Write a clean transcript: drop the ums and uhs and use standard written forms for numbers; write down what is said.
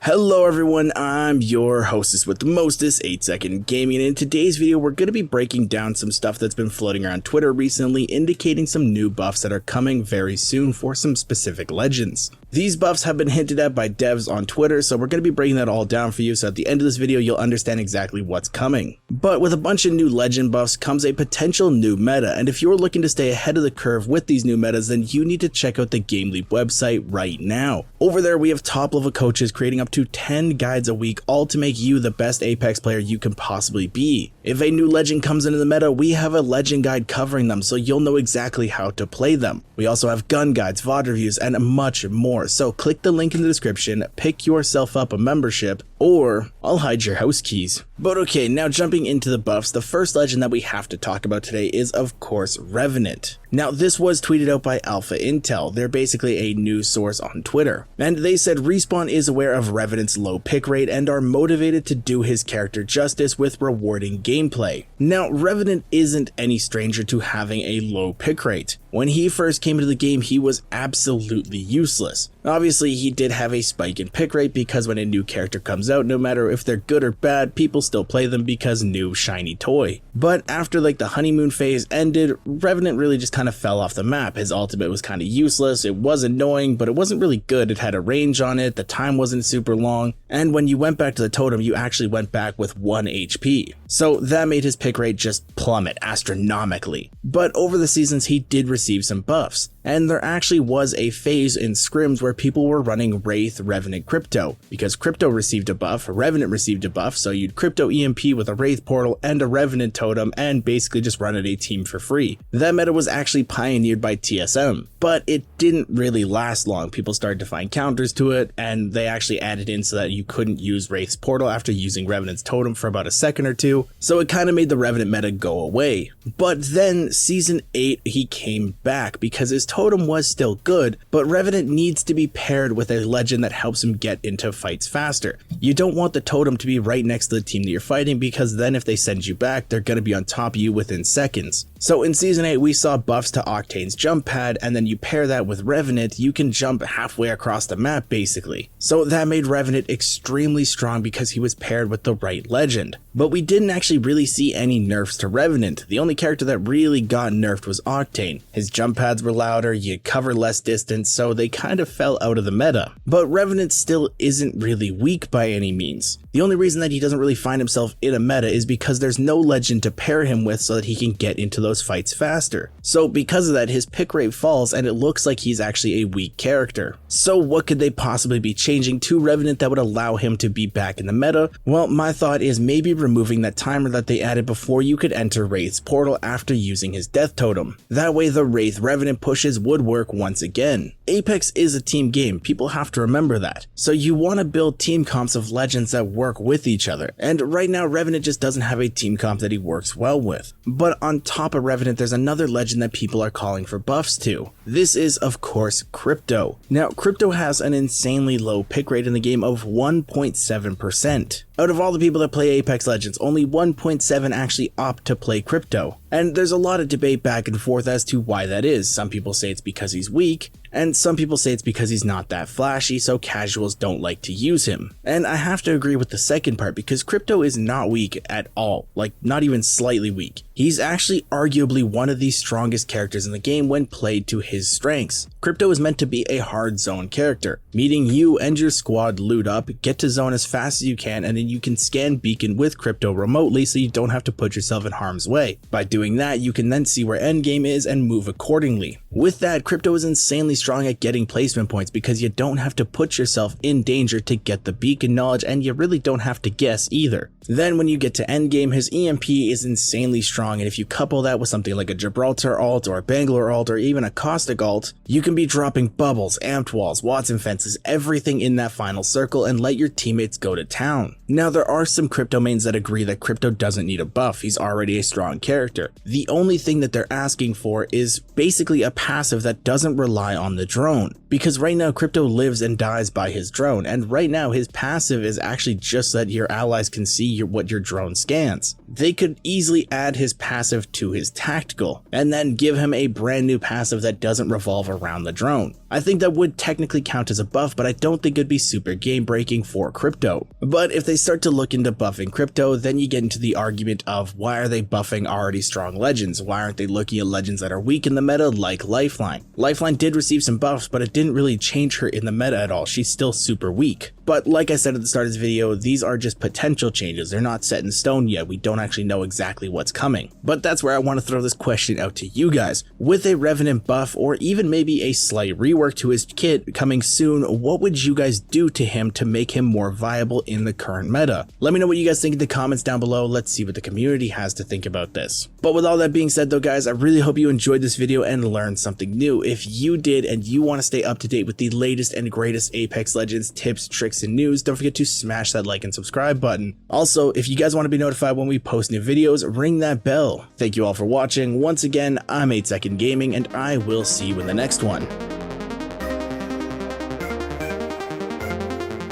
Hello everyone, I'm your hostess with the mostest, 8-Second Gaming, and in today's video we're going to be breaking down some stuff that's been floating around Twitter recently, indicating some new buffs that are coming very soon for some specific legends. These buffs have been hinted at by devs on Twitter, so we're going to be breaking that all down for you, so at the end of this video you'll understand exactly what's coming. But with a bunch of new legend buffs comes a potential new meta, and if you're looking to stay ahead of the curve with these new metas, then you need to check out the GameLeap website right now. Over there we have top level coaches creating up to 10 guides a week, all to make you the best Apex player you can possibly be. If a new legend comes into the meta, we have a legend guide covering them, so you'll know exactly how to play them. We also have gun guides, VOD reviews, and much more. So click the link in the description, pick yourself up a membership, or I'll hide your house keys. But okay, now jumping into the buffs, the first legend that we have to talk about today is of course Revenant. Now this was tweeted out by Alpha Intel. They're basically a news source on Twitter, and they said Respawn is aware of Revenant's low pick rate and are motivated to do his character justice with rewarding gameplay. Now Revenant isn't any stranger to having a low pick rate. When he first came into the game, he was absolutely useless. Obviously, he did have a spike in pick rate because when a new character comes out, no matter if they're good or bad, people still play them because new shiny toy. But after the honeymoon phase ended, Revenant really just kind of fell off the map. His ultimate was kind of useless, it was annoying, but it wasn't really good. It had a range on it, the time wasn't super long, and when you went back to the totem, you actually went back with 1 HP. So that made his pick rate just plummet astronomically. But over the seasons, he did receive some buffs, and there actually was a phase in scrims where people were running Wraith, Revenant, Crypto. Because Crypto received a buff, Revenant received a buff, so you'd Crypto EMP with a Wraith portal and a Revenant totem and basically just run at a team for free. That meta was actually pioneered by TSM, but it didn't really last long. People started to find counters to it, and they actually added in so that you couldn't use Wraith's portal after using Revenant's totem for about a second or two, so it kind of made the Revenant meta go away. But then Season 8, he came back because his totem was still good, but Revenant needs to be paired with a legend that helps him get into fights faster. You don't want the totem to be right next to the team that you're fighting, because then if they send you back, they're going to be on top of you within seconds. So in Season 8, we saw buffs to Octane's jump pad, and then you pair that with Revenant, you can jump halfway across the map basically. So that made Revenant extremely strong because he was paired with the right legend. But we didn't actually really see any nerfs to Revenant. The only character that really got nerfed was Octane. His jump pads were louder, you cover less distance, so they kind of fell out of the meta. But Revenant still isn't really weak by any means. The only reason that he doesn't really find himself in a meta is because there's no legend to pair him with so that he can get into those fights faster. So because of that, his pick rate falls and it looks like he's actually a weak character. So what could they possibly be changing to Revenant that would allow him to be back in the meta? Well, my thought is maybe removing that timer that they added before you could enter Wraith's portal after using his death totem. That way the Wraith Revenant pushes would work once again. Apex is a team game, people have to remember that. So you want to build team comps of legends that work with each other, and right now Revenant just doesn't have a team comp that he works well with. But on top of Revenant, there's another legend that people are calling for buffs to. This is of course Crypto. Now Crypto has an insanely low pick rate in the game of 1.7%. Out of all the people that play Apex Legends, only 1.7 actually opt to play Crypto. And there's a lot of debate back and forth as to why that is. Some people say it's because he's weak, and some people say it's because he's not that flashy, so casuals don't like to use him. And I have to agree with the second part, because Crypto is not weak at all, like not even slightly weak. He's actually arguably one of the strongest characters in the game when played to his strengths. Crypto is meant to be a hard zone character, meaning you and your squad loot up, get to zone as fast as you can, and then you can scan beacon with Crypto remotely so you don't have to put yourself in harm's way. By doing that, you can then see where endgame is and move accordingly. With that, Crypto is insanely strong at getting placement points because you don't have to put yourself in danger to get the beacon knowledge, and you really don't have to guess either. Then when you get to endgame, his EMP is insanely strong, and if you couple that with something like a Gibraltar ult or a Bangalore ult or even a Caustic ult, you can be dropping bubbles, amped walls, Watson fences, everything in that final circle and let your teammates go to town. Now there are some Crypto mains that agree that Crypto doesn't need a buff, he's already a strong character. The only thing that they're asking for is basically a passive that doesn't rely on the drone. because right now Crypto lives and dies by his drone, and right now his passive is actually just that your allies can see what your drone scans. They could easily add his passive to his tactical, and then give him a brand new passive that doesn't revolve around the drone. I think that would technically count as a buff, but I don't think it'd be super game breaking for Crypto. But if they start to look into buffing Crypto, then you get into the argument of why are they buffing already strong legends? Why aren't they looking at legends that are weak in the meta like Lifeline? Lifeline did receive some buffs, but it didn't really change her in the meta at all. She's still super weak. But like I said at the start of this video, these are just potential changes. They're not set in stone yet. We don't actually know exactly what's coming. But that's where I want to throw this question out to you guys. With a Revenant buff, or even maybe a slight rework to his kit coming soon, what would you guys do to him to make him more viable in the current meta? Let me know what you guys think in the comments down below. Let's see what the community has to think about this. But with all that being said though guys, I really hope you enjoyed this video and learned something new. If you did and you want to stay up to date with the latest and greatest Apex Legends tips, tricks, and news, don't forget to smash that like and subscribe button. Also, if you guys want to be notified when we post new videos, ring that bell. Thank you all for watching. Once again, I'm 8 Second Gaming, and I will see you in the next one.